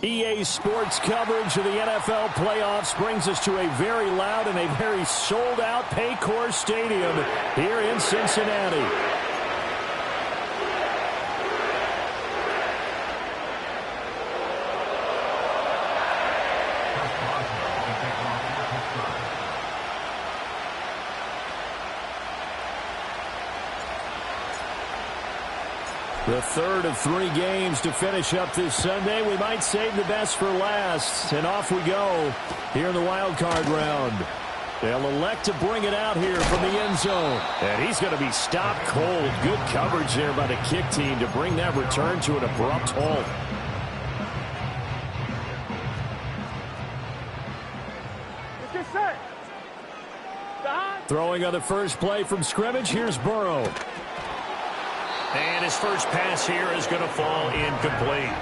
EA Sports coverage of the NFL playoffs brings us to a very loud and a very sold-out Paycor Stadium here in Cincinnati. The third of 3 games to finish up this Sunday. We might save the best for last. And off we go here in the wild card round. They'll elect to bring it out here from the end zone. And he's going to be stopped cold. Good coverage there by the kick team to bring that return to an abrupt halt. Get set. Throwing on the first play from scrimmage. Here's Burrow. And his first pass here is going to fall incomplete.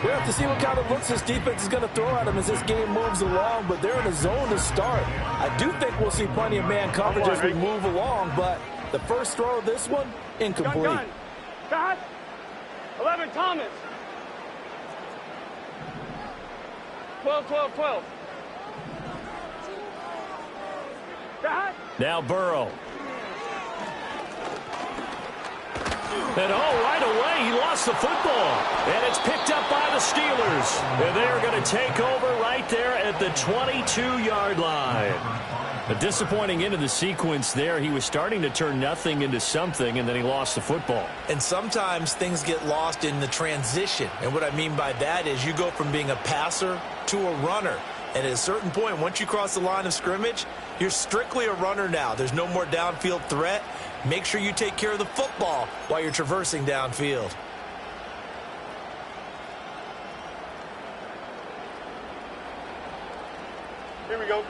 We have to see what kind of looks this defense is going to throw at him as this game moves along, but they're in a zone to start. I do think we'll see plenty of man coverage as we move along, but the first throw of this one, incomplete. Gun. 11, Thomas. 12. Now Burrow. And right away, he lost the football. And it's picked up by the Steelers. And they're going to take over right there at the 22-yard line. A disappointing end of the sequence there. He was starting to turn nothing into something, and then he lost the football. And sometimes things get lost in the transition. And what I mean by that is you go from being a passer to a runner. And at a certain point, once you cross the line of scrimmage, you're strictly a runner now. There's no more downfield threat. Make sure you take care of the football while you're traversing downfield. Here we go.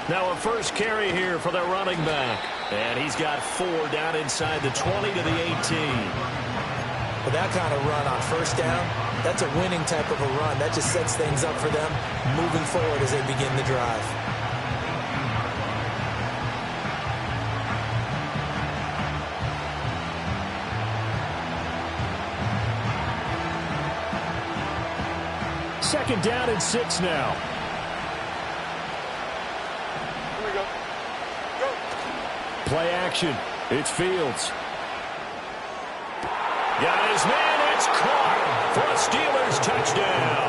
Now a first carry here for their running back. And he's got 4 down inside the 20 to the 18. But that kind of run on first down, that's a winning type of a run. That just sets things up for them moving forward as they begin the drive. Second down and 6 now. Here we go. Go. Play action. It's Fields. Got his man. It's caught for a Steelers touchdown.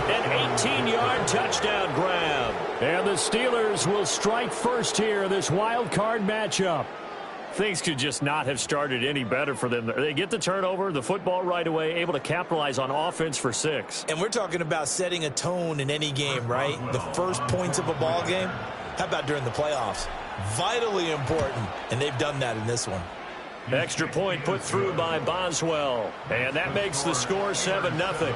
An 18-yard touchdown grab. And the Steelers will strike first here in this wild card matchup. Things could just not have started any better for them. They get the turnover, the football right away, able to capitalize on offense for 6. And we're talking about setting a tone in any game, right? The first points of a ball game. How about during the playoffs? Vitally important, and they've done that in this one. Extra point put through by Boswell. And that makes the score 7-0.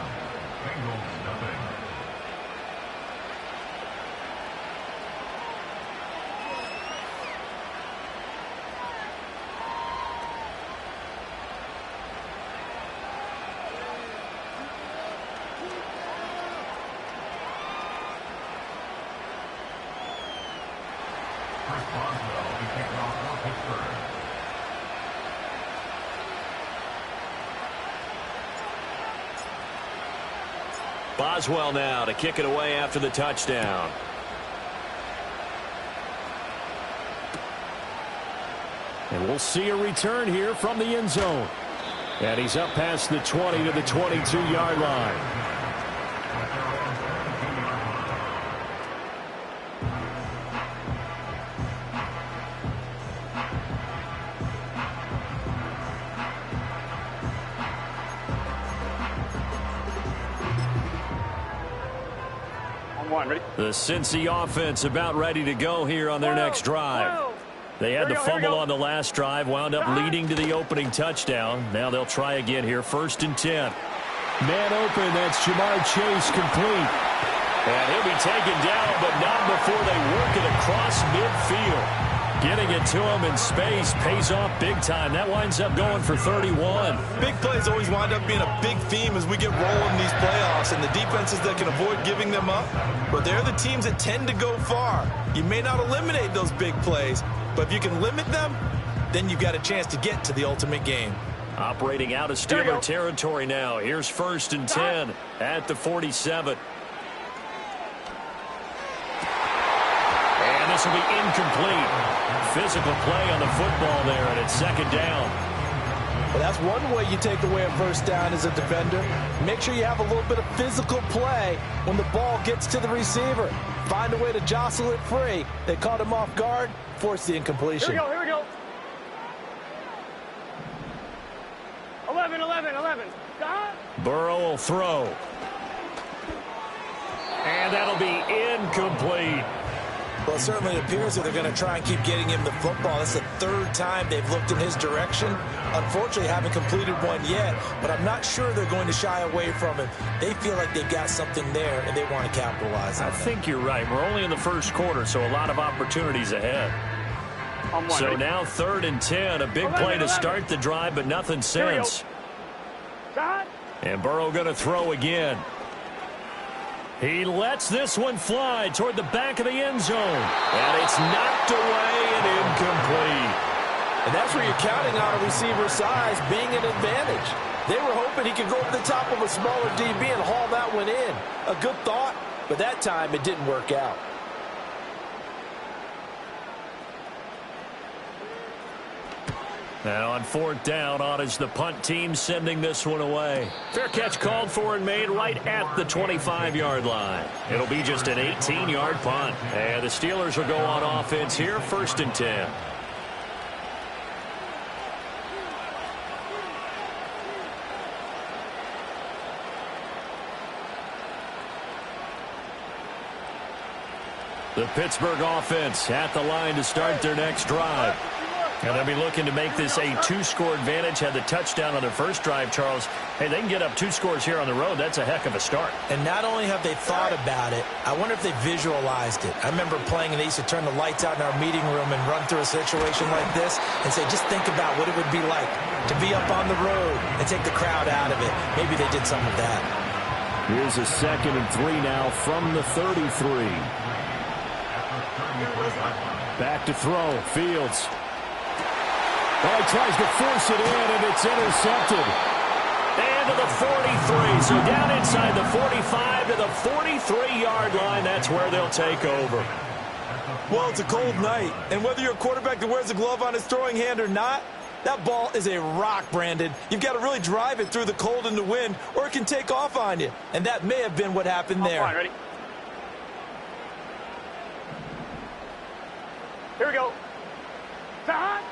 Boswell now to kick it away after the touchdown. And we'll see a return here from the end zone. And he's up past the 20 to the 22-yard line. The Cincy offense about ready to go here on their next drive. They had the fumble on the last drive, wound up leading to the opening touchdown. Now they'll try again here, 1st and 10. Man open, that's Jamar Chase complete. And he'll be taken down, but not before they work it across midfield. Getting it to him in space pays off big time. That winds up going for 31. Big plays always wind up being a big theme as we get rolling these playoffs, and the defenses that can avoid giving them up, but they're the teams that tend to go far. You may not eliminate those big plays, but if you can limit them, then you've got a chance to get to the ultimate game. Operating out of Steeler territory now. Here's 1st and 10 at the 47. And this will be incomplete. Physical play on the football there, and it's 2nd down. Well, that's one way you take away a 1st down as a defender. Make sure you have a little bit of physical play when the ball gets to the receiver. Find a way to jostle it free. They caught him off guard, forced the incompletion. Here we go. 11. Stop. Burrow will throw. And that'll be incomplete. Well, it certainly appears that they're going to try and keep getting him the football. That's the 3rd time they've looked in his direction. Unfortunately, haven't completed one yet, but I'm not sure they're going to shy away from him. They feel like they've got something there, and they want to capitalize on it. I think you're right. We're only in the 1st quarter, so a lot of opportunities ahead. So now 3rd and 10, a big play to start the drive, but nothing since. And Burrow going to throw again. He lets this one fly toward the back of the end zone. And it's knocked away and incomplete. And that's where you're counting on a receiver's size being an advantage. They were hoping he could go over the top of a smaller DB and haul that one in. A good thought, but that time it didn't work out. Now on 4th down, on is the punt team sending this one away. Fair catch called for and made right at the 25-yard line. It'll be just an 18-yard punt. And the Steelers will go on offense here, 1st and 10. The Pittsburgh offense at the line to start their next drive. And they'll be looking to make this a 2-score advantage. Had the touchdown on their first drive, Charles. Hey, they can get up 2 scores here on the road. That's a heck of a start. And not only have they thought about it, I wonder if they visualized it. I remember playing, and they used to turn the lights out in our meeting room and run through a situation like this and say, just think about what it would be like to be up on the road and take the crowd out of it. Maybe they did some of that. Here's a 2nd and 3 now from the 33. Back to throw. Fields. Oh, he tries to force it in, and it's intercepted. And to the 43. So down inside the 45 to the 43-yard line. That's where they'll take over. Well, it's a cold night, and whether you're a quarterback that wears a glove on his throwing hand or not, that ball is a rock, Brandon. You've got to really drive it through the cold and the wind, or it can take off on you. And that may have been what happened there. Fine, ready? Here we go. Stop.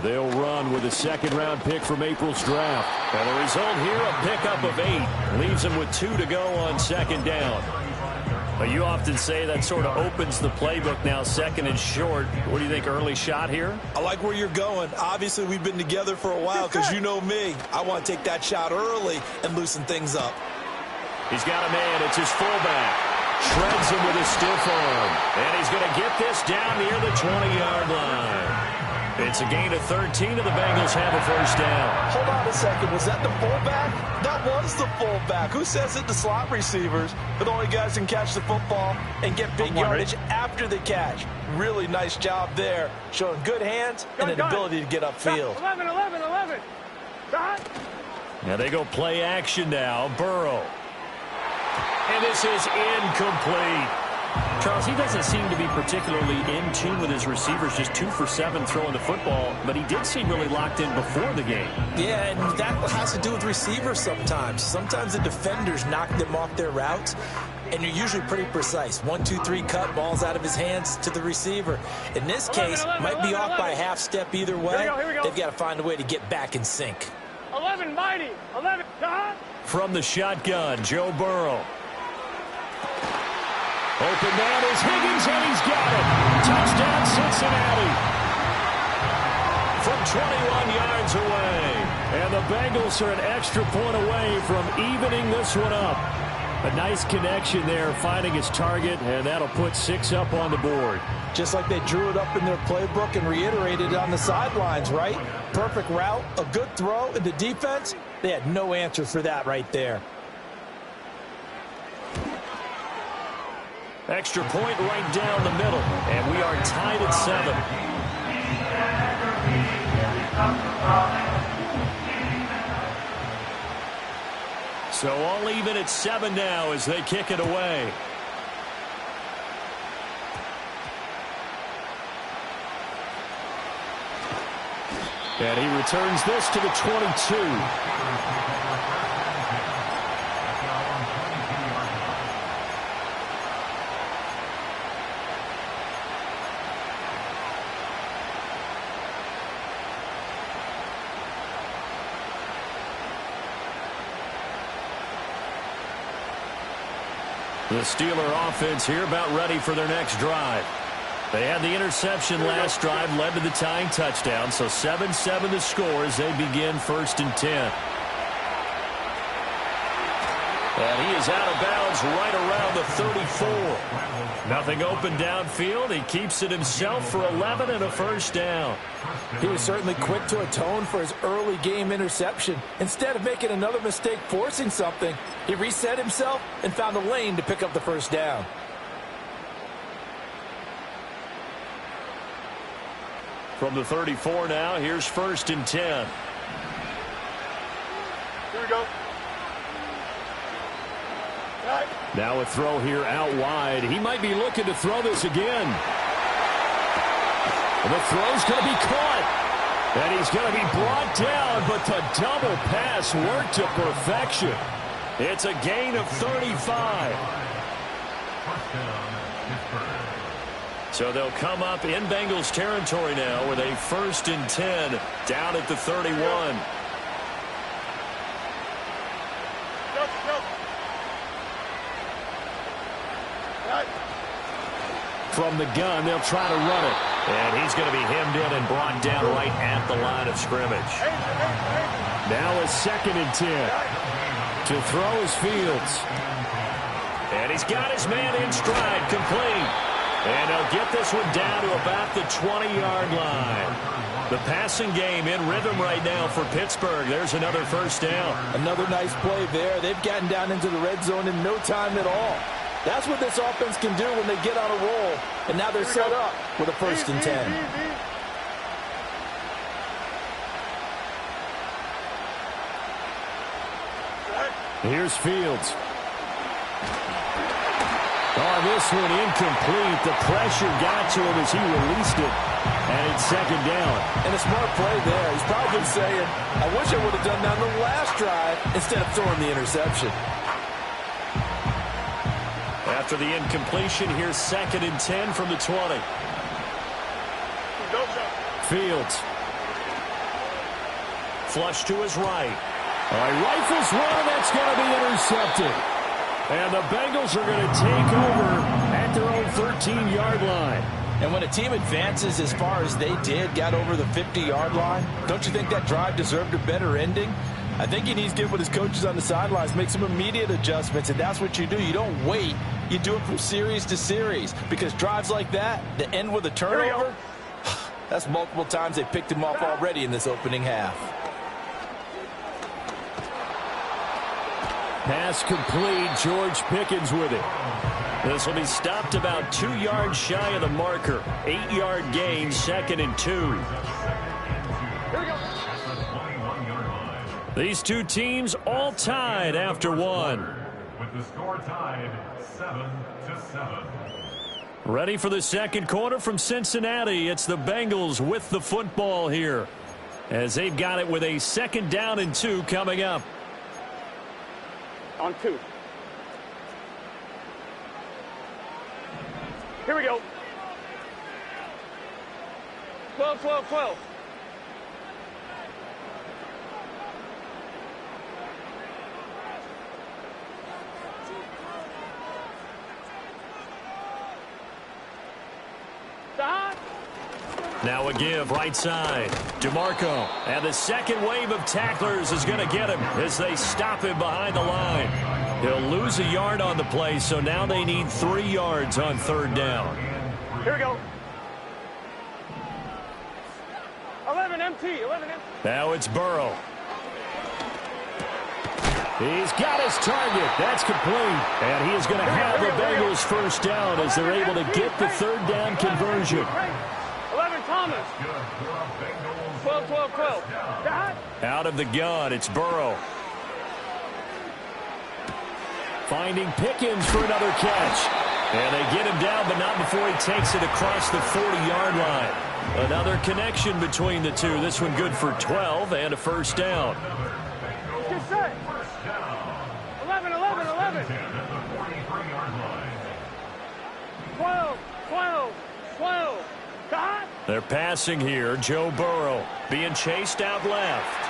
They'll run with a 2nd-round pick from April's draft. And the result here, a pickup of 8. Leaves them with 2 to go on 2nd down. But you often say that sort of opens the playbook now, 2nd and short. What do you think, early shot here? I like where you're going. Obviously, we've been together for a while because you know me. I want to take that shot early and loosen things up. He's got a man. It's his fullback. Shreds him with a stiff arm. And he's going to get this down near the 20-yard line. It's a gain of 13, and the Bengals have a 1st down. Hold on a second. Was that the fullback? That was the fullback. Who says it to slot receivers? But the only guys can catch the football and get big yardage after the catch. Really nice job there. Showing good hands and an ability to get upfield. 11. Stop. Now they go play action now. Burrow. And this is incomplete. Charles, he doesn't seem to be particularly in tune with his receivers, just 2 for 7 throwing the football, but he did seem really locked in before the game. Yeah, and that has to do with receivers sometimes. Sometimes the defenders knock them off their routes, and you're usually pretty precise. 1, 2, 3 cut, balls out of his hands to the receiver. In this case, might be off by a half step either way. Here we go. They've got to find a way to get back in sync. 11, mighty. 11, stop. From the shotgun, Joe Burrow. Open man is Higgins, and he's got it. Touchdown, Cincinnati. From 21 yards away. And the Bengals are an extra point away from evening this one up. A nice connection there, finding his target, and that'll put 6 up on the board. Just like they drew it up in their playbook and reiterated it on the sidelines, right? Perfect route, a good throw, and the defense, they had no answer for that right there. Extra point right down the middle, and we are tied at 7. So all even at 7 now as they kick it away. And he returns this to the 22. The Steeler offense here about ready for their next drive. They had the interception last drive, led to the tying touchdown, so 7-7 the score as they begin 1st and 10. And he is out of bounds right around the 34. Nothing open downfield. He keeps it himself for 11 and a first down. He was certainly quick to atone for his early game interception. Instead of making another mistake forcing something, he reset himself and found a lane to pick up the first down. From the 34 now, here's 1st and 10. Here we go. Now a throw here out wide. He might be looking to throw this again. And the throw's going to be caught. And he's going to be brought down, but the double pass worked to perfection. It's a gain of 35. So they'll come up in Bengals territory now with a 1st and 10 down at the 31. From the gun, they'll try to run it. And he's going to be hemmed in and brought down right at the line of scrimmage. Now a 2nd and 10. To throw is Fields. And he's got his man in stride, complete. And they'll get this one down to about the 20-yard line. The passing game in rhythm right now for Pittsburgh. There's another first down. Another nice play there. They've gotten down into the red zone in no time at all. That's what this offense can do when they get on a roll. And now they're set up with a 1st and 10. Here's Fields. Oh, this one incomplete. The pressure got to him as he released it. And it's 2nd down. And a smart play there. He's probably saying, I wish I would have done that on the last drive instead of throwing the interception. After the incompletion, here's 2nd and 10 from the 20. Fields. Flush to his right. All right, rifles one, that's going to be intercepted. And the Bengals are going to take over at their own 13-yard line. And when a team advances as far as they did, got over the 50-yard line, don't you think that drive deserved a better ending? I think he needs to get with his coaches on the sidelines, make some immediate adjustments, and that's what you do. You don't wait. You do it from series to series, because drives like that end with a turnover, that's multiple times they picked him off already in this opening half. Pass complete. George Pickens with it. This will be stopped about 2 yards shy of the marker. 8-yard gain, 2nd and 2. Here we go. These two teams all tied after one. With the score tied 7-7. Ready for the second quarter from Cincinnati. It's the Bengals with the football here, as they've got it with a 2nd down and 2 coming up. On 2. Here we go. 12, 12, 12. Now a give right side. DeMarco. And the second wave of tacklers is going to get him as they stop him behind the line. He'll lose a yard on the play, so now they need 3 yards on 3rd down. Here we go. 11 MT, 11 MT. Now it's Burrow. He's got his target. That's complete. And he is going to have the Bengals first down as they're able to get the 3rd down conversion. 11 Thomas. 12, 12, 12. Out of the gun, it's Burrow. Finding Pickens for another catch. And they get him down, but not before he takes it across the 40-yard line. Another connection between the two. This one good for 12 and a first down. Get set. 11, 11, 11. 12, 12, 12. They're passing here. Joe Burrow being chased out left.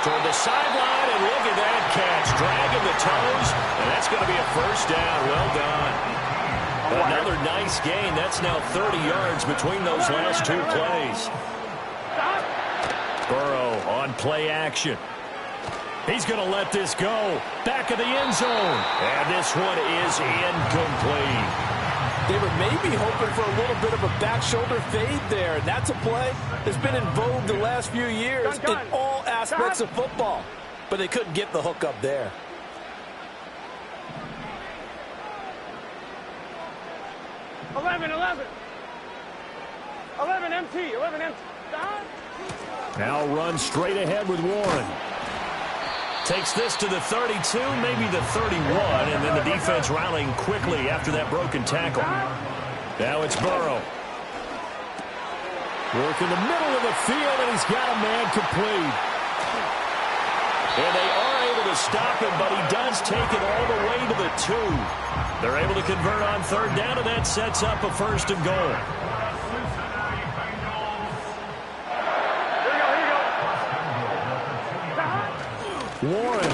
Toward the sideline, and look at that catch. Dragging the toes, and that's going to be a first down. Well done. Another nice gain. That's now 30 yards between those last two plays. Burrow on play action. He's going to let this go. Back of the end zone. And this one is incomplete. They were maybe hoping for a little bit of a back shoulder fade there, and that's a play that's been in vogue the last few years in all aspects of football. But they couldn't get the hook up there. Eleven, 11. 11 MT, 11 MT. Now run straight ahead with Warren. Takes this to the 32, maybe the 31, and then the defense rallying quickly after that broken tackle. Now it's Burrow. Work in the middle of the field, and he's got a man complete. And they are able to stop him, but he does take it all the way to the 2. They're able to convert on third down, and that sets up a first and goal. Warren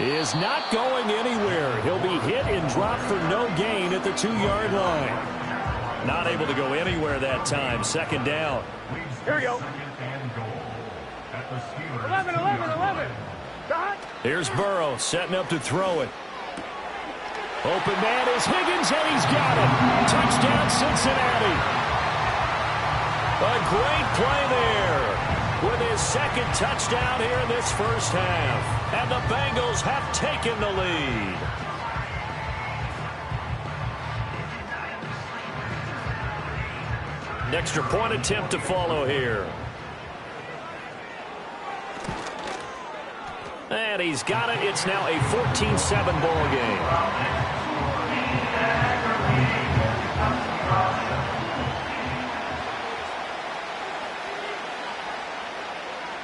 is not going anywhere. He'll be hit and dropped for no gain at the 2-yard line. Not able to go anywhere that time. Second down. Here we go. 11, 11, 11. Here's Burrow setting up to throw it. Open man is Higgins, and he's got it. Touchdown, Cincinnati. A great play there with his second touchdown here in this first half. And the Bengals have taken the lead. An extra point attempt to follow here. And he's got it. It's now a 14-7 ball game.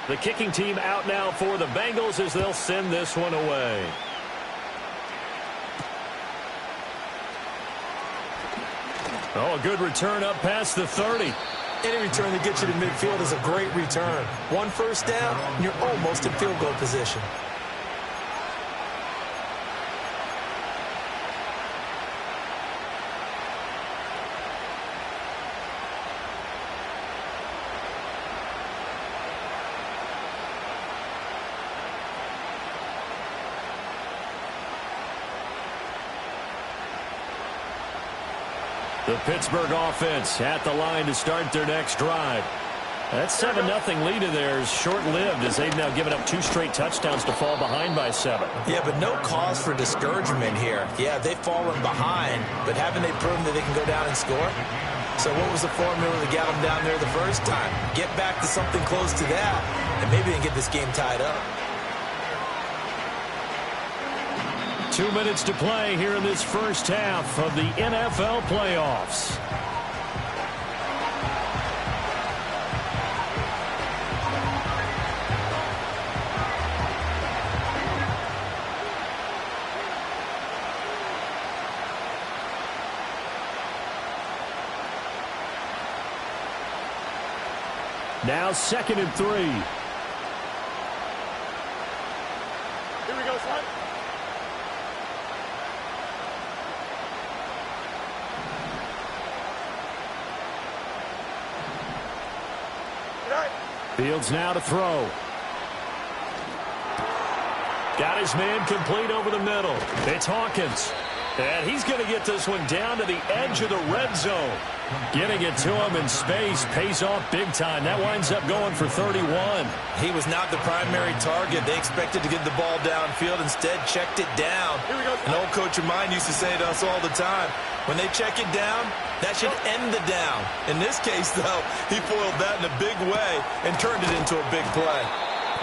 The kicking team out now for the Bengals as they'll send this one away. Oh, a good return up past the 30. Any return that gets you to midfield is a great return. One first down, and you're almost in field goal position. The Pittsburgh offense at the line to start their next drive. That 7-0 lead of theirs short-lived as they've now given up 2 straight touchdowns to fall behind by 7. Yeah, but no cause for discouragement here. Yeah, they've fallen behind, but haven't they proven that they can go down and score? So what was the formula that got them down there the first time? Get back to something close to that, and maybe they can get this game tied up. 2 minutes to play here in this first half of the NFL playoffs. Now 2nd and 3. Here we go, son. Fields now to throw. Got his man complete over the middle. It's Hawkins. And he's going to get this one down to the edge of the red zone. Getting it to him in space pays off big time. That winds up going for 31. He was not the primary target. They expected to get the ball downfield. Instead, checked it down. An old coach of mine used to say to us all the time, when they check it down, that should end the down. In this case, though, he foiled that in a big way and turned it into a big play.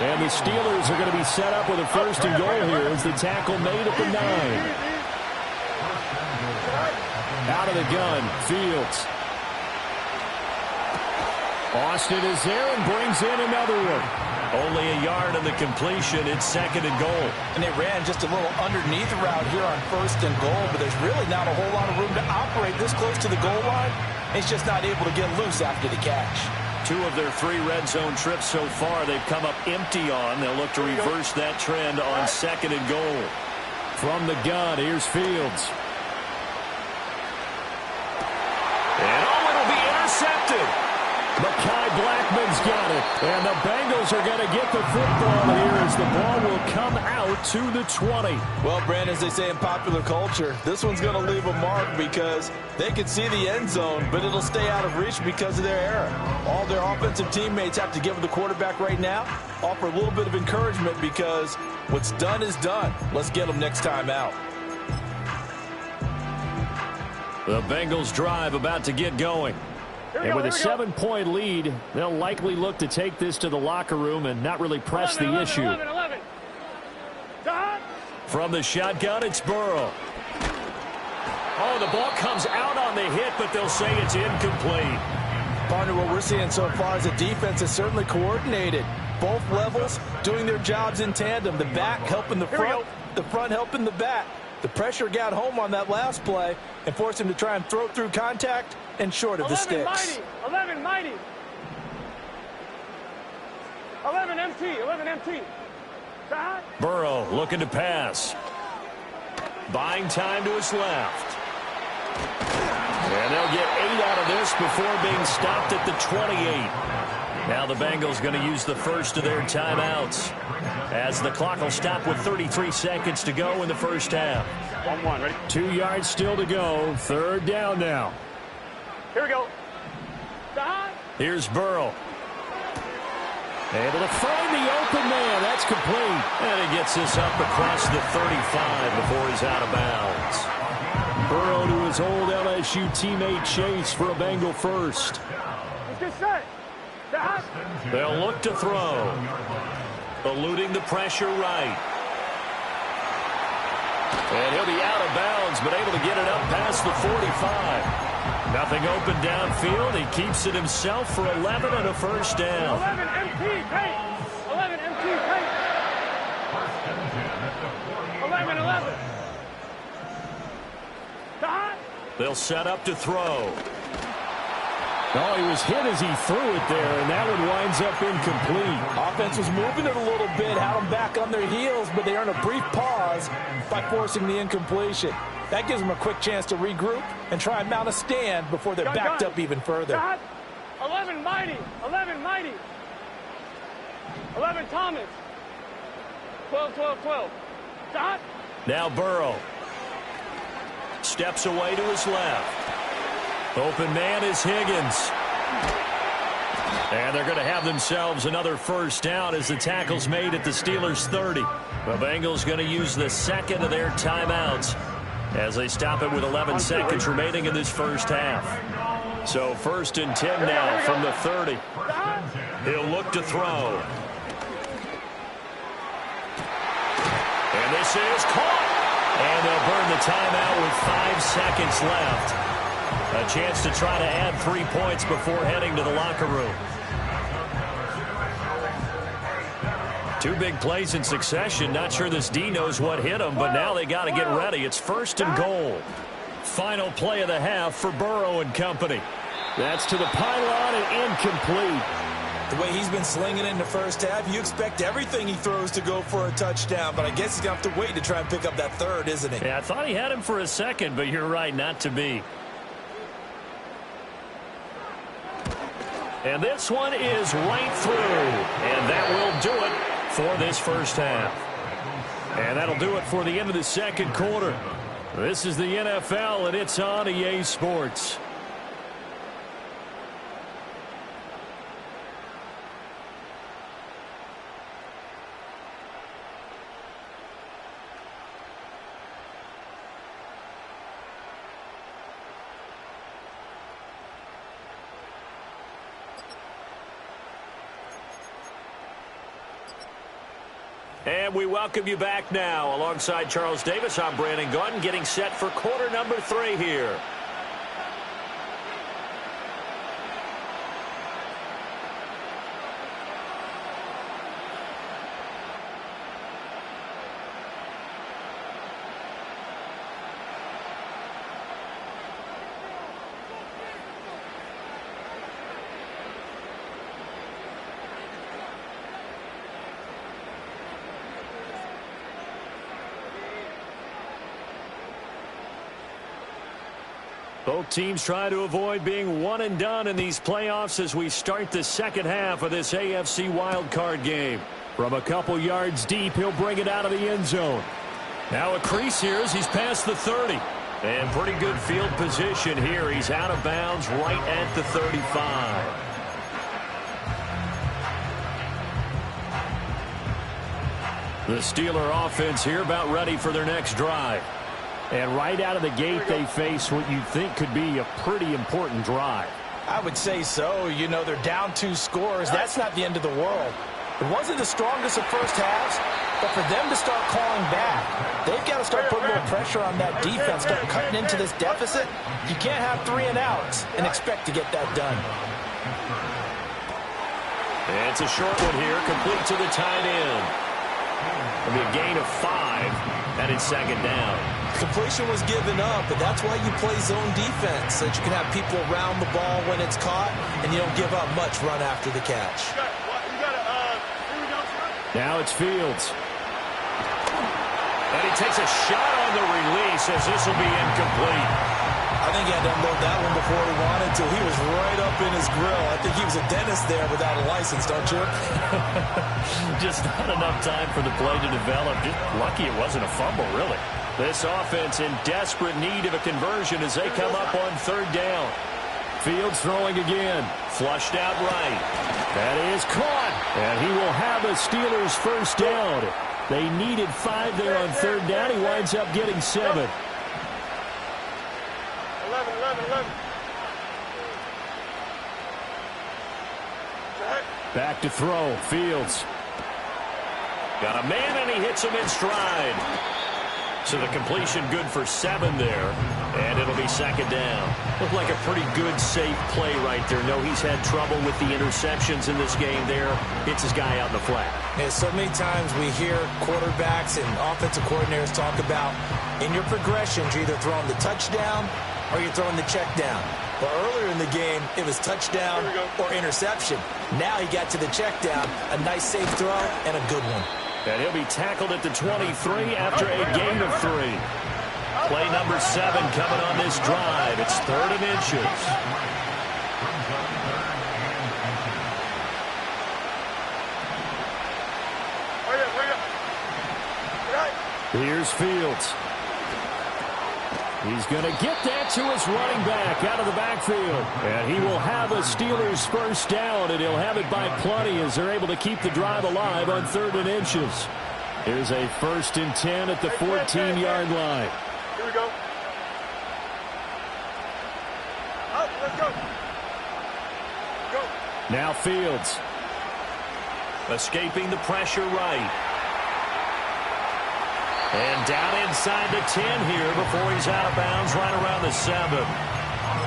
And the Steelers are going to be set up with a first and goal here as the tackle made at the 9. Out of the gun, Fields. Austin is there and brings in another one. Only a yard on the completion. It's second and goal. And they ran just a little underneath route here on first and goal, but there's really not a whole lot of room to operate this close to the goal line. He's just not able to get loose after the catch. 2 of their 3 red zone trips so far they've come up empty on. They'll look to reverse that trend on second and goal. From the gun, here's Fields. And it'll be intercepted. Mekhi Blackman's got it. And the Bengals are going to get the football here as the ball will come out to the 20. Well, Brandon, as they say in popular culture, this one's going to leave a mark because they can see the end zone, but it'll stay out of reach because of their error. All their offensive teammates have to give the quarterback right now, offer a little bit of encouragement because what's done is done. Let's get them next time out. The Bengals drive about to get going. And with a 7-point lead, they'll likely look to take this to the locker room and not really press the issue. 11. From the shotgun, it's Burrow. Oh, the ball comes out on the hit, but they'll say it's incomplete. Partner, what we're seeing so far is the defense is certainly coordinated. Both levels doing their jobs in tandem. The back helping the front helping the back. The pressure got home on that last play and forced him to try and throw through contact and short of the sticks. 11 mighty. 11 MT. Burrow looking to pass. Buying time to his left. And they'll get 8 out of this before being stopped at the 28. Now the Bengals going to use the first of their timeouts as the clock will stop with 33 seconds to go in the first half. 1-1, ready? 2 yards still to go. Third down now. Here we go. Here's Burrow. Able to find the open man. That's complete. And he gets this up across the 35 before he's out of bounds. Burrow to his old LSU teammate Chase for a Bengal first. Let's get set. They'll look to throw. Eluding the pressure right. And he'll be out of bounds, but able to get it up past the 45. Nothing open downfield. He keeps it himself for 11 and a first down. 11 MT, paint. 11 MT, paint. 11. They'll set up to throw. Oh, he was hit as he threw it there, and that one winds up incomplete. Offense was moving it a little bit, had them back on their heels, but they earned a brief pause by forcing the incompletion. That gives them a quick chance to regroup and try and mount a stand before they're backed up even further. 11 mighty. 11 Thomas. 12. Now Burrow. Steps away to his left. Open man is Higgins. And they're going to have themselves another first down as the tackle's made at the Steelers' 30. The Bengals going to use the second of their timeouts as they stop it with 11 seconds remaining in this first half. So first and 10 now from the 30. He'll look to throw. And this is caught. And they'll burn the timeout with 5 seconds left. A chance to try to add 3 points before heading to the locker room. 2 big plays in succession. Not sure this D knows what hit him, but now they got to get ready. It's first and goal. Final play of the half for Burrow and company. That's to the pylon and incomplete. The way he's been slinging in the first half, you expect everything he throws to go for a touchdown, but I guess he's going to have to wait to try and pick up that third, isn't he? Yeah, I thought he had him for a second, but you're right, not to be. And this one is right through. And that will do it for this first half. And that'll do it for the end of the second quarter. This is the NFL, and it's on EA Sports. And we welcome you back now. Alongside Charles Davis, I'm Brandon Gaudin, getting set for quarter number 3 here. Both teams try to avoid being one and done in these playoffs as we start the second half of this AFC wildcard game. From a couple yards deep, he'll bring it out of the end zone. Now a crease here as he's past the 30. And pretty good field position here. He's out of bounds right at the 35. The Steeler offense here about ready for their next drive. And right out of the gate, they face what you think could be a pretty important drive. I would say so. You know, they're down 2 scores. That's not the end of the world. It wasn't the strongest of first halves, but for them to start calling back, they've got to start putting more pressure on that defense, start cutting into this deficit. You can't have 3 and outs and expect to get that done. And it's a short one here, complete to the tight end. It'll be a gain of 5, and it's second down. Completion was given up, but that's why you play zone defense, so that you can have people around the ball when it's caught, and you don't give up much run after the catch. Now it's Fields. And he takes a shot on the release as this will be incomplete. I think he had to unload that one before he wanted to. He was right up in his grill. I think he was a dentist there without a license, don't you? Just not enough time for the play to develop. Just lucky it wasn't a fumble, really. This offense in desperate need of a conversion as they come up on third down. Fields throwing again. Flushed out right. That is caught. And he will have a Steelers first down. They needed 5 there on third down. He winds up getting 7. 11, 11. Back to throw. Fields. Got a man, and he hits him in stride. So the completion good for 7 there, and it'll be second down. Looked like a pretty good, safe play right there. No, he's had trouble with the interceptions in this game there. Hits his guy out in the flat. And so many times we hear quarterbacks and offensive coordinators talk about in your progressions, you're either throwing the touchdown or you're throwing the check down. Well, earlier in the game, it was touchdown or interception. Now he got to the check down, a nice safe throw, and a good one. And he'll be tackled at the 23 after a gain of 3. Play number 7 coming on this drive. It's 3rd and inches. Here's Fields. He's going to get that to his running back out of the backfield. And he will have a Steelers first down, and he'll have it by plenty as they're able to keep the drive alive on 3rd and inches. Here's a 1st and 10 at the 14-yard line. Here we go. Out, let's go. Go. Now Fields. Escaping the pressure right. And down inside the 10 here before he's out of bounds right around the 7.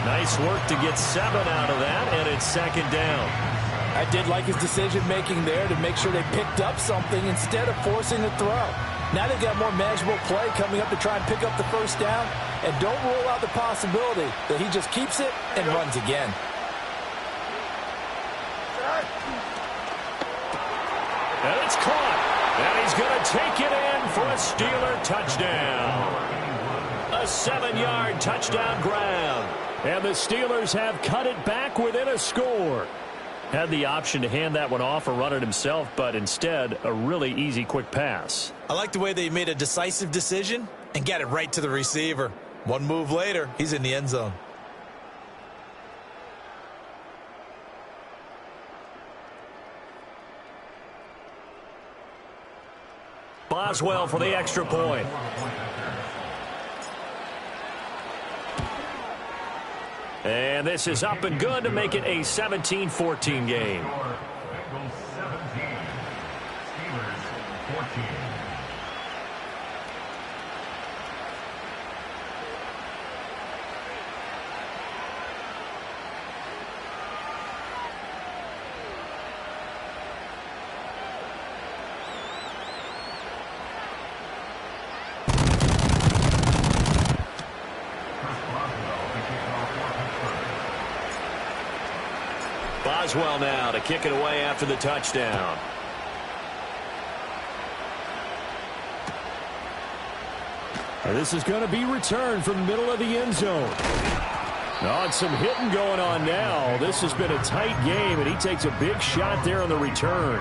Nice work to get 7 out of that, and it's second down. I did like his decision-making there to make sure they picked up something instead of forcing the throw. Now they've got more manageable play coming up to try and pick up the first down, and don't rule out the possibility that he just keeps it and runs again. And it's caught. And he's going to take it in for a Steeler touchdown. A 7-yard touchdown grab. And the Steelers have cut it back within a score. Had the option to hand that one off or run it himself, but instead, a really easy, quick pass. I like the way they made a decisive decision and got it right to the receiver. One move later, he's in the end zone. Boswell for the extra point. And this is up and good to make it a 17-14 game. Bengals 17, Steelers 14. Boswell now to kick it away after the touchdown. And this is going to be returned from the middle of the end zone. Oh, and some hitting going on now. This has been a tight game, and he takes a big shot there on the return.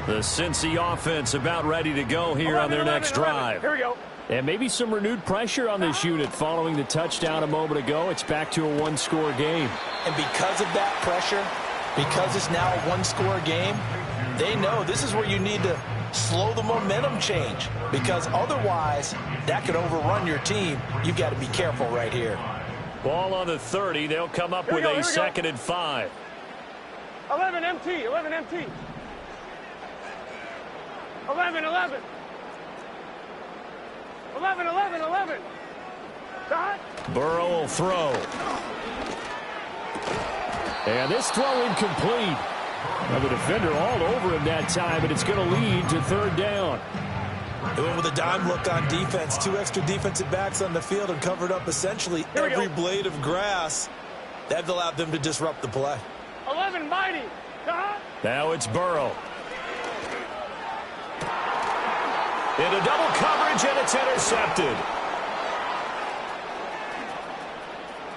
The Cincy offense about ready to go here on their next drive. Here we go. And maybe some renewed pressure on this unit following the touchdown a moment ago. It's back to a one-score game. And because of that pressure, because it's now a one-score game, they know this is where you need to slow the momentum change, because otherwise that could overrun your team. You've got to be careful right here. Ball on the 30. They'll come up with a 2nd and 5. 11 MT, 11 MT. 11, 11. 11, 11, 11. Dot. Burrow will throw. And this throw incomplete. Now the defender all over him that time, but it's going to lead to 3rd down. They went with a dime look on defense. 2 extra defensive backs on the field and covered up essentially every blade of grass. That allowed them to disrupt the play. 11 mighty. Dot. Now it's Burrow. Into double coverage, and it's intercepted.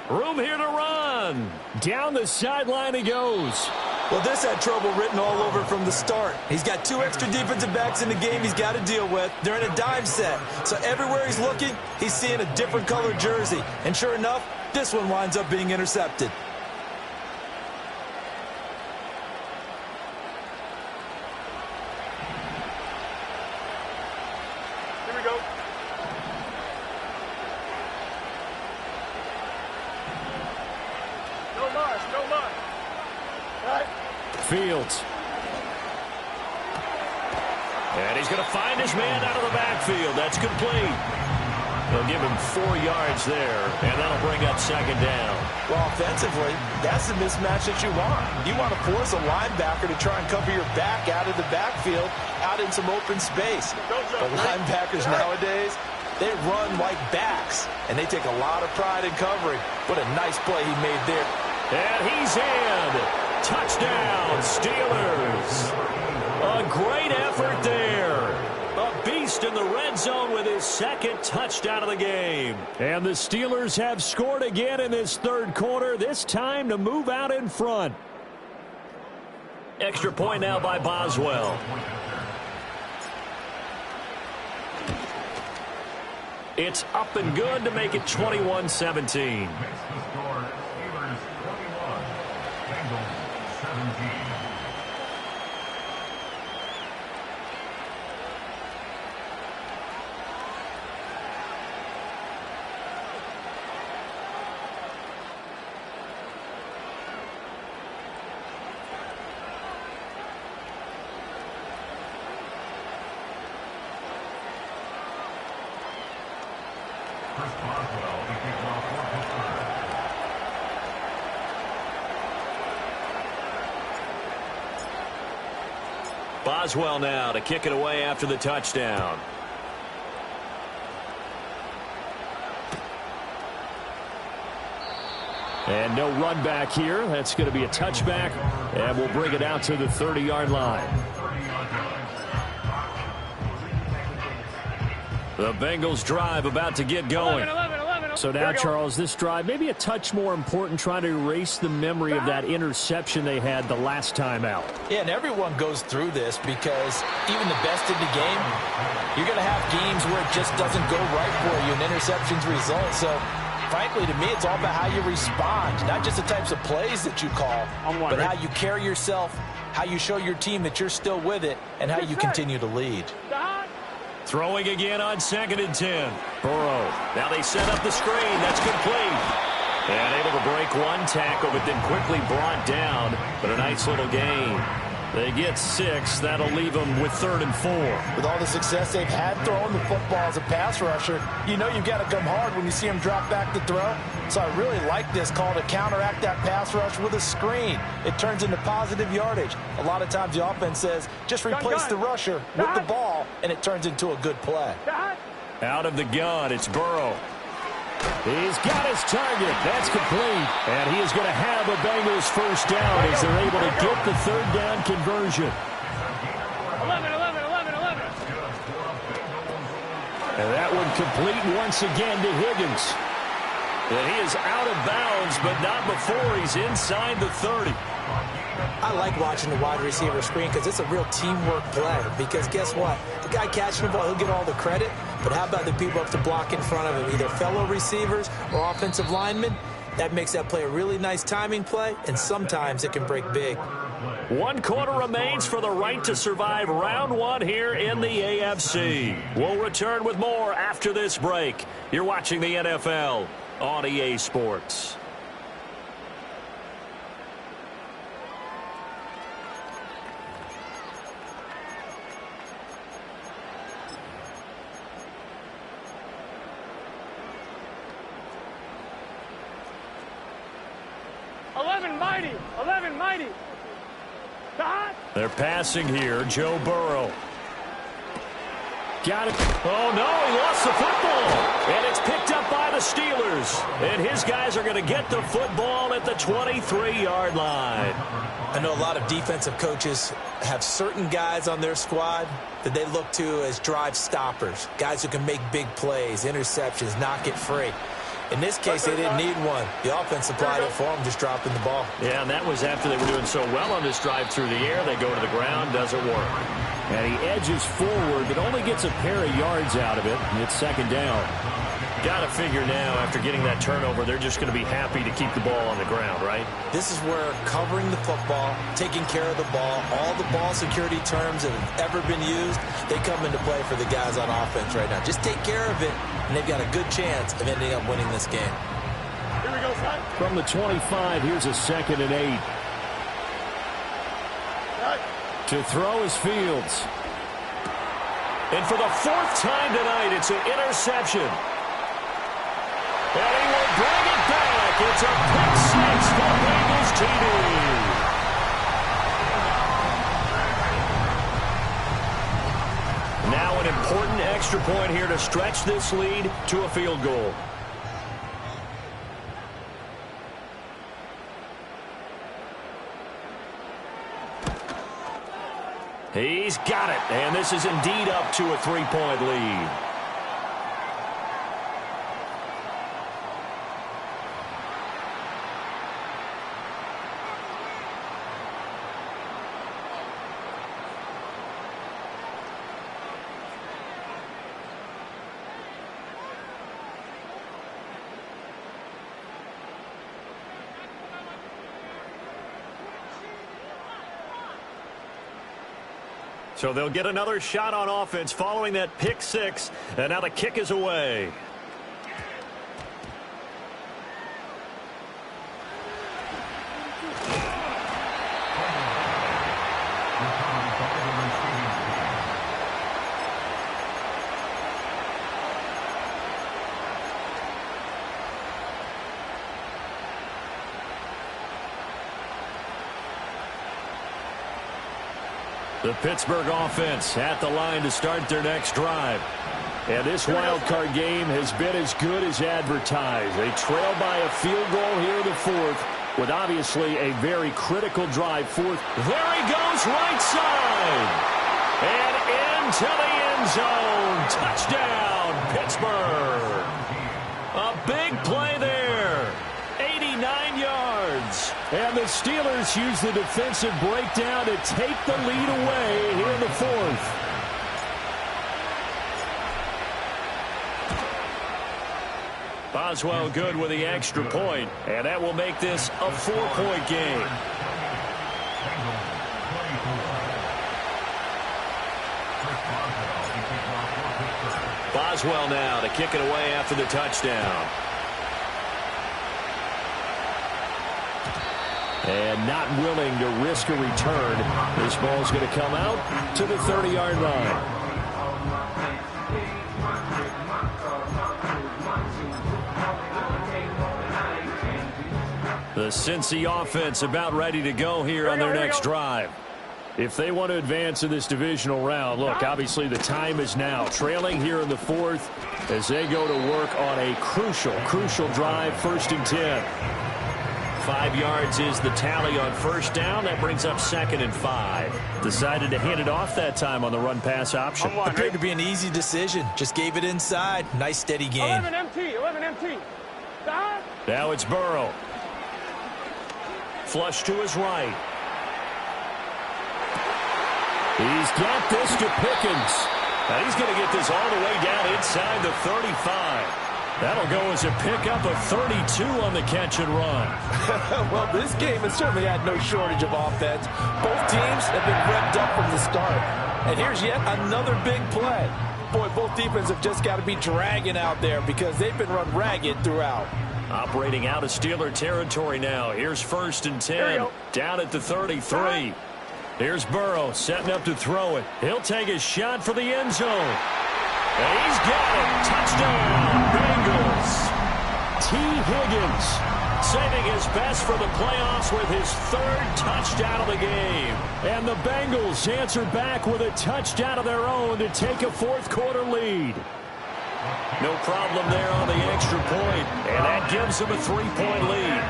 Room here to run. Down the sideline he goes. Well, this had trouble written all over from the start. He's got 2 extra defensive backs in the game he's got to deal with. They're in a dime set. So everywhere he's looking, he's seeing a different colored jersey. And sure enough, this one winds up being intercepted. Here we go. No marsh, no marsh. All right. Fields. And he's going to find his man out of the backfield. That's complete. They'll give him 4 yards there, and that'll bring up 2nd down. Well, offensively, that's the mismatch that you want. You want to force a linebacker to try and cover your back out of the backfield, out in some open space. But linebackers nowadays, they run like backs, and they take a lot of pride in covering. What a nice play he made there. And he's in. Touchdown, Steelers. A great effort there. A beast in the red zone with his 2nd touchdown of the game. And the Steelers have scored again in this 3rd quarter, this time to move out in front. Extra point now by Boswell. It's up and good to make it 21-17. Boswell now to kick it away after the touchdown. And no run back here. That's going to be a touchback, and we'll bring it out to the 30-yard line. The Bengals drive about to get going. 11. So now, Charles, this drive maybe a touch more important, trying to erase the memory of that interception they had the last time out. Yeah, and everyone goes through this because even the best in the game, you're going to have games where it just doesn't go right for you and interceptions result. So, frankly, to me, it's all about how you respond, not just the types of plays that you call, but how you carry yourself, how you show your team that you're still with it, and how you continue to lead. Throwing again on 2nd and 10. Burrow. Now they set up the screen. That's complete. And able to break one tackle, but then quickly brought down. But a nice little gain. They get 6. That'll leave them with 3rd and 4. With all the success they've had throwing the football as a pass rusher, you know you've got to come hard when you see them drop back to throw. So I really like this call to counteract that pass rush with a screen. It turns into positive yardage. A lot of times the offense says, just replace the rusher with the ball, and it turns into a good play. Out of the gun, it's Burrow. He's got his target. That's complete. And he is going to have a Bengals first down as they're able to get the 3rd down conversion. 11. And that one complete once again to Higgins. And he is out of bounds, but not before he's inside the 30. I like watching the wide receiver screen because it's a real teamwork play. Because guess what? The guy catching the ball, he'll get all the credit. But how about the people up to block in front of him, either fellow receivers or offensive linemen? That makes that play a really nice timing play, and sometimes it can break big. 1 quarter remains for the right to survive round 1 here in the AFC. We'll return with more after this break. You're watching the NFL on EA Sports. Mighty. They're passing here. Joe Burrow. Got it. Oh, no, he lost the football. And it's picked up by the Steelers. And his guys are going to get the football at the 23-yard line. I know a lot of defensive coaches have certain guys on their squad that they look to as drive stoppers, guys who can make big plays, interceptions, knock it free. In this case, they didn't need one. The offense supplied it for them, just dropping the ball. Yeah, and that was after they were doing so well on this drive through the air. They go to the ground, doesn't work. And he edges forward, but only gets a pair of yards out of it. And it's 2nd down. Got to figure now, after getting that turnover, they're just going to be happy to keep the ball on the ground, right? This is where covering the football, taking care of the ball, all the ball security terms that have ever been used, they come into play for the guys on offense right now. Just take care of it, and they've got a good chance of ending up winning this game. Here we go, son. From the 25, here's a 2nd and 8. To throw is Fields. And for the 4th time tonight, it's an interception. And he will bring it back. It's a pick 6 for Bengals TD. Now an important extra point here to stretch this lead to a field goal. He's got it, and this is indeed up to a 3-point lead. So they'll get another shot on offense following that pick 6, and now the kick is away. The Pittsburgh offense at the line to start their next drive. And this wild card game has been as good as advertised. They trail by a field goal here in the 4th with obviously a very critical drive. 4th. There he goes, right side. And into the end zone. Touchdown, Pittsburgh. A big play there. 89 yards. And the Steelers use the defensive breakdown to take the lead away here in the 4th. Boswell good with the extra point, and that will make this a 4-point game. Boswell now to kick it away after the touchdown. And not willing to risk a return. This ball's going to come out to the 30-yard line. The Cincy offense about ready to go here on their next drive. If they want to advance in this divisional round, look, obviously the time is now. Trailing here in the fourth as they go to work on a crucial drive, 1st and 10. 5 yards is the tally on first down. That brings up 2nd and 5. Decided to hand it off that time on the run-pass option. Appeared to be an easy decision. Just gave it inside. Nice steady gain. 11 MT, 11 MT. Now it's Burrow. Flush to his right. He's got this to Pickens. Now he's going to get this all the way down inside the 35. That'll go as a pickup of 32 on the catch and run. Well, this game has certainly had no shortage of offense. Both teams have been revved up from the start. And here's yet another big play. Boy, both defenses have just got to be dragging out there because they've been run ragged throughout. Operating out of Steeler territory now. Here's 1st and 10. Down at the 33. Here's Burrow setting up to throw it. He'll take a shot for the end zone. And he's got it. Touchdown, Bengals. T. Higgins saving his best for the playoffs with his 3rd touchdown of the game. And the Bengals answer back with a touchdown of their own to take a fourth-quarter lead. No problem there on the extra point, and that gives them a 3-point lead.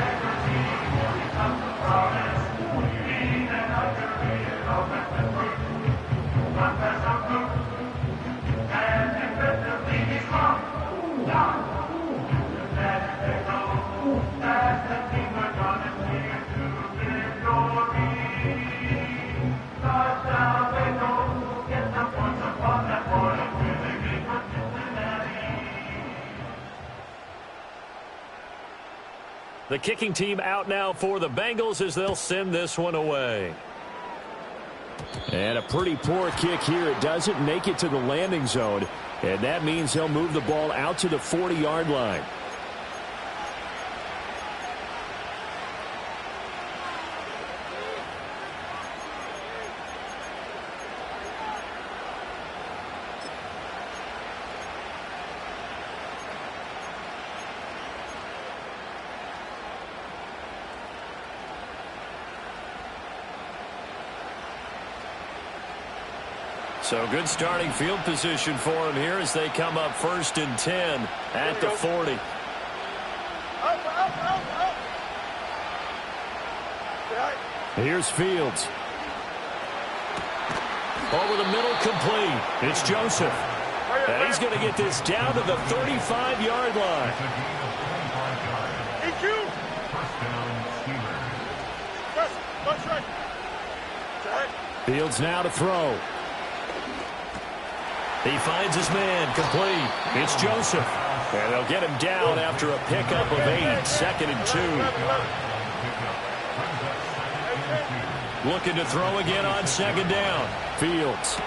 The kicking team out now for the Bengals as they'll send this one away. And a pretty poor kick here. It doesn't make it to the landing zone. And that means they'll move the ball out to the 40-yard line. So good starting field position for him here as they come up 1st and 10 at the 40. Here's Fields. Over the middle, complete. It's Joseph. And he's going to get this down to the 35-yard line. Fields now to throw. He finds his man, complete. It's Joseph. And they'll get him down after a pickup of 8, 2nd and 2. Looking to throw again on 2nd down. Fields.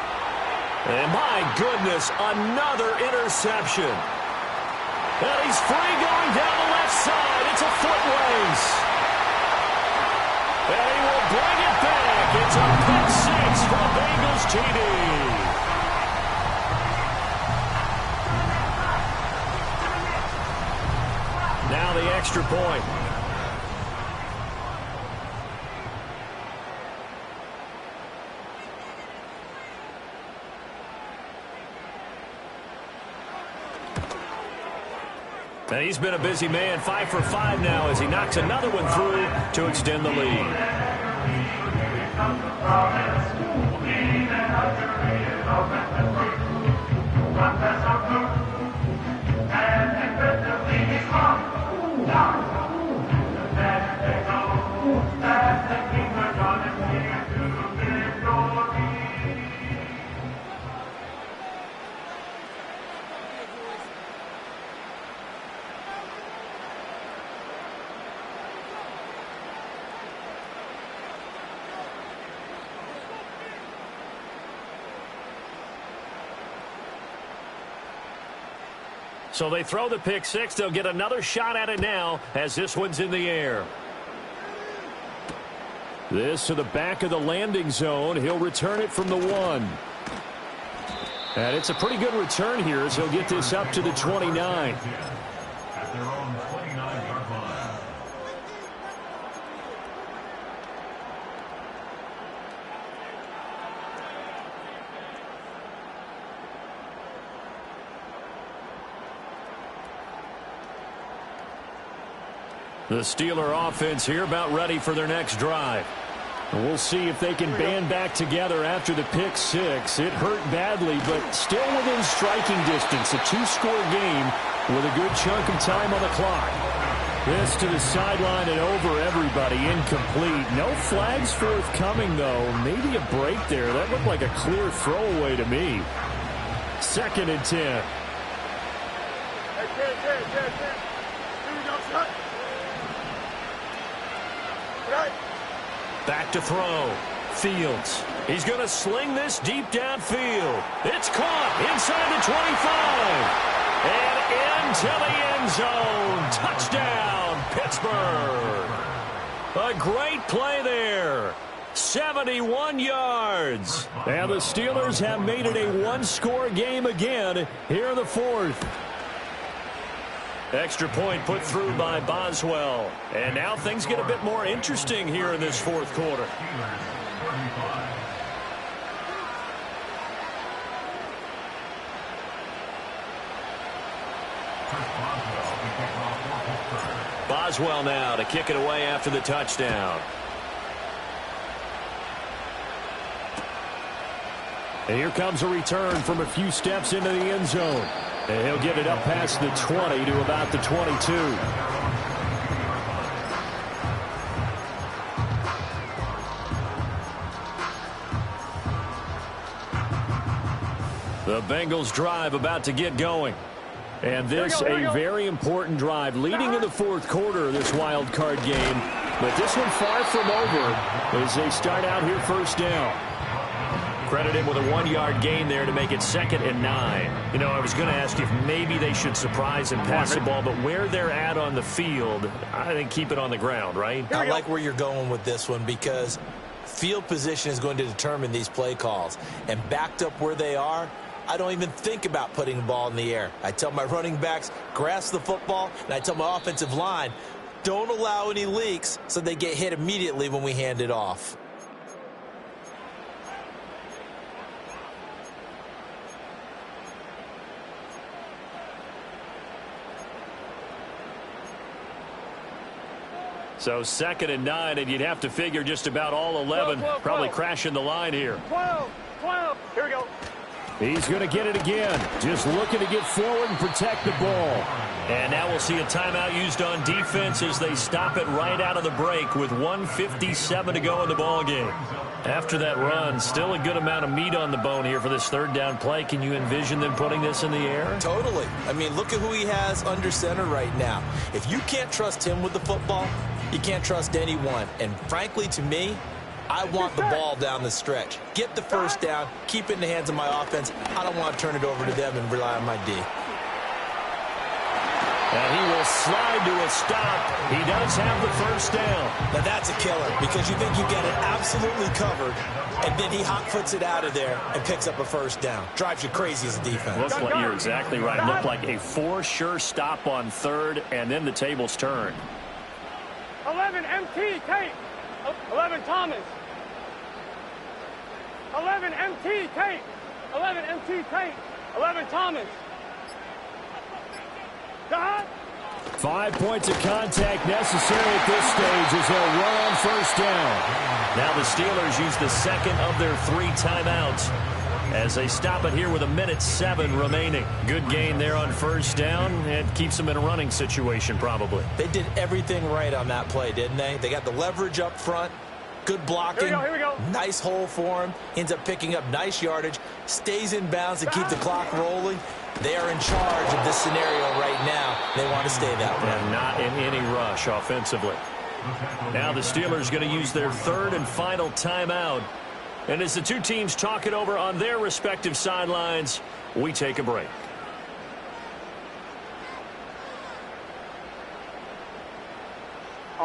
And my goodness, another interception. And he's free going down the left side. It's a foot race. And he will bring it back. It's a pick 6 for Bengals TD. Now the extra point. And he's been a busy man, 5 for 5 now as he knocks another one through to extend the lead. So they throw the pick 6. They'll get another shot at it now as this one's in the air. This to the back of the landing zone. He'll return it from the 1. And it's a pretty good return here as he'll get this up to the 29. At their own 29-yard line. The Steeler offense here about ready for their next drive. And we'll see if they can band back together after the pick 6. It hurt badly, but still within striking distance. A 2-score game with a good chunk of time on the clock. This to the sideline and over everybody. Incomplete. No flags forthcoming, though. Maybe a break there. That looked like a clear throwaway to me. 2nd and 10. Hey, Here we go, son. Right. Back to throw. Fields. He's going to sling this deep downfield. It's caught inside the 25. And into the end zone. Touchdown, Pittsburgh. A great play there. 71 yards. And the Steelers have made it a 1-score game again here in the 4th. Extra point put through by Boswell. And now things get a bit more interesting here in this 4th quarter. Boswell now to kick it away after the touchdown. And here comes a return from a few steps into the end zone. And he'll get it up past the 20 to about the 22. The Bengals drive about to get going. And this a very important drive leading in the 4th quarter of this wild card game. But this one far from over as they start out here first down. Credit him with a 1-yard gain there to make it 2nd and 9. You know, I was going to ask if maybe they should surprise and pass the ball, but where they're at on the field, I think keep it on the ground, right? I like where you're going with this one because field position is going to determine these play calls. And backed up where they are, I don't even think about putting the ball in the air. I tell my running backs, grasp the football, and I tell my offensive line, don't allow any leaks so they get hit immediately when we hand it off. So 2nd and 9, and you'd have to figure just about all 11 probably crashing the line here. 12. Here we go. He's going to get it again. Just looking to get forward and protect the ball. And now we'll see a timeout used on defense as they stop it right out of the break with 1:57 to go in the ballgame. After that run, still a good amount of meat on the bone here for this 3rd down play. Can you envision them putting this in the air? Totally. I mean, look at who he has under center right now. If you can't trust him with the football, you can't trust anyone. And frankly, to me, I want the ball down the stretch. Get the first down, keep it in the hands of my offense. I don't want to turn it over to them and rely on my D. And he will slide to a stop. He does have the first down. Now that's a killer because you think you get it absolutely covered, and then he hot foots it out of there and picks up a first down. Drives you crazy as a defense. Looks like you're exactly right. Looked like a for-sure stop on 3rd, and then the tables turned. 11, MT, Tate. 11, Thomas. 11, MT, Tate. 11, MT, Tate. 11, Thomas. God. 5 points of contact necessary at this stage as they'll run on first down. Now the Steelers use the 2nd of their 3 timeouts as they stop it here with 1:07 remaining. Good gain there on first down. It keeps them in a running situation probably. They did everything right on that play, didn't they? They got the leverage up front. Good blocking. Here we go. Nice hole for him. Ends up picking up nice yardage. Stays in bounds to keep the clock rolling. They are in charge of this scenario right now. They want to stay that way. And not in any rush offensively. Now the Steelers going to use their 3rd and final timeout. And as the two teams talk it over on their respective sidelines, we take a break.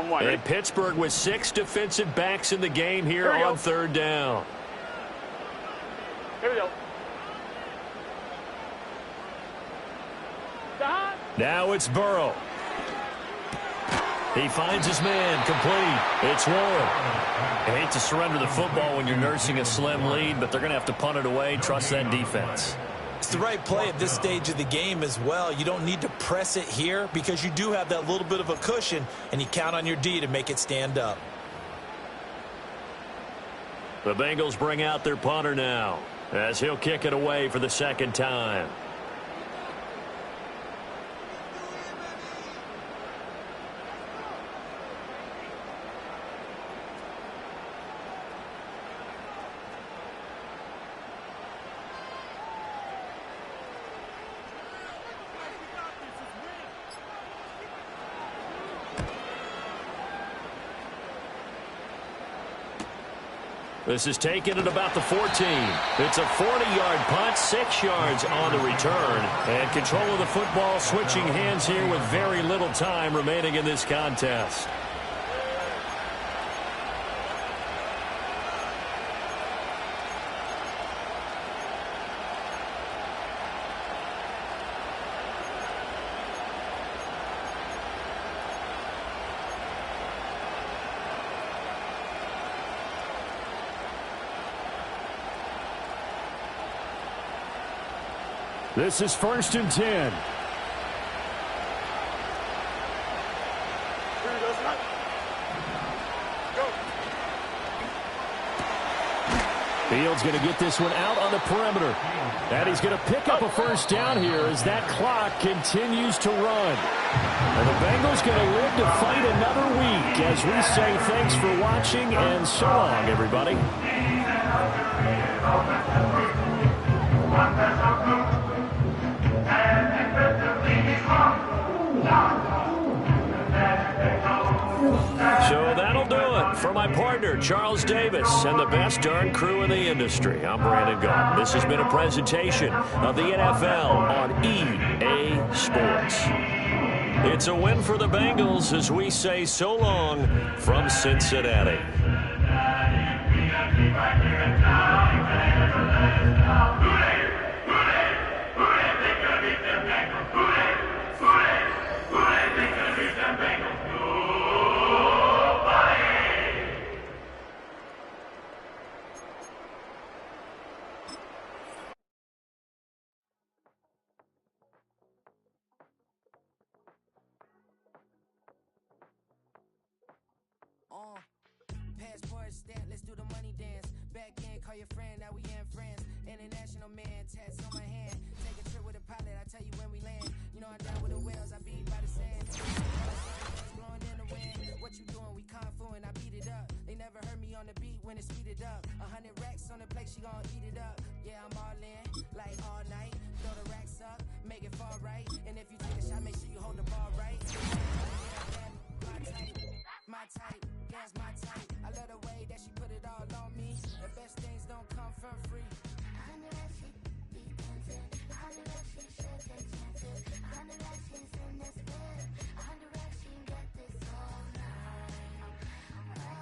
And Pittsburgh with 6 defensive backs in the game here on third down. Here we go. Now it's Burrow. He finds his man, complete. It's Warren. I hate to surrender the football when you're nursing a slim lead, but they're going to have to punt it away. Trust that defense. It's the right play at this stage of the game as well. You don't need to press it here because you do have that little bit of a cushion, and you count on your D to make it stand up. The Bengals bring out their punter now as he'll kick it away for the second time. This is taken at about the 14. It's a 40-yard punt, 6 yards on the return. And control of the football switching hands here with very little time remaining in this contest. This is 1st and 10. Fields going to get this one out on the perimeter. And he's going to pick up a first down here as that clock continues to run. And the Bengals going to live to fight another week as we say thanks for watching and so long, everybody. So that'll do it for my partner, Charles Davis, and the best darn crew in the industry. I'm Brandon Gault. This has been a presentation of the NFL on EA Sports. It's a win for the Bengals as we say so long from Cincinnati. Passport stamp, let's do the money dance. Back in, call your friend, now we in France. International man, tats on my hand. Take a trip with a pilot, I tell you when we land. You know I'm down with the whales, I beat by the sand. Blowing in the wind, what you doing? We kung fu and I beat it up. They never heard me on the beat when it's speeded up. 100 racks on the plate, she gon' eat it up. Yeah, I'm all in, like all night. Throw the racks up, make it fall right. And if you take a shot, make sure you hold the ball right. My type, yeah, it's my type. I love the way